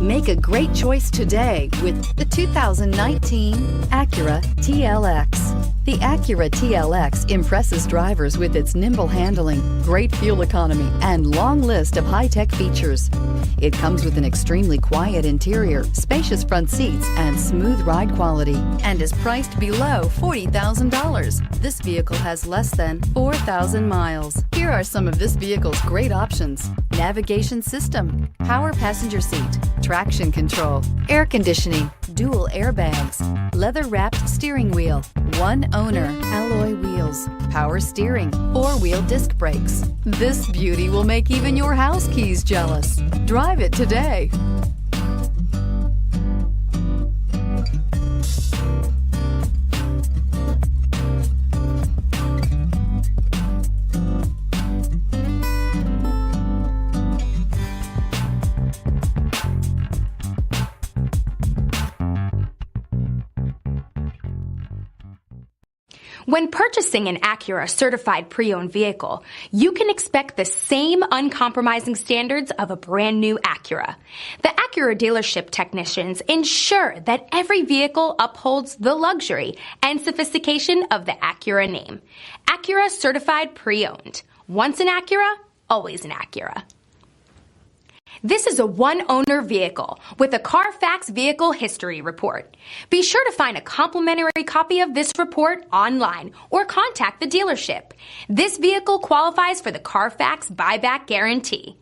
Make a great choice today with the 2019 Acura TLX. The Acura TLX impresses drivers with its nimble handling, great fuel economy, and long list of high-tech features. It comes with an extremely quiet interior, spacious front seats, and smooth ride quality, and is priced below $40,000. This vehicle has less than 4,000 miles. Here are some of this vehicle's great options: navigation system, power passenger seat, traction control, air conditioning, dual airbags, leather-wrapped steering wheel, one owner, alloy wheels, power steering, four-wheel disc brakes. This beauty will make even your house keys jealous. Drive it today. When purchasing an Acura certified pre-owned vehicle, you can expect the same uncompromising standards of a brand new Acura. The Acura dealership technicians ensure that every vehicle upholds the luxury and sophistication of the Acura name. Acura certified pre-owned. Once an Acura, always an Acura. This is a one-owner vehicle with a Carfax Vehicle History Report. Be sure to find a complimentary copy of this report online or contact the dealership. This vehicle qualifies for the Carfax Buyback Guarantee.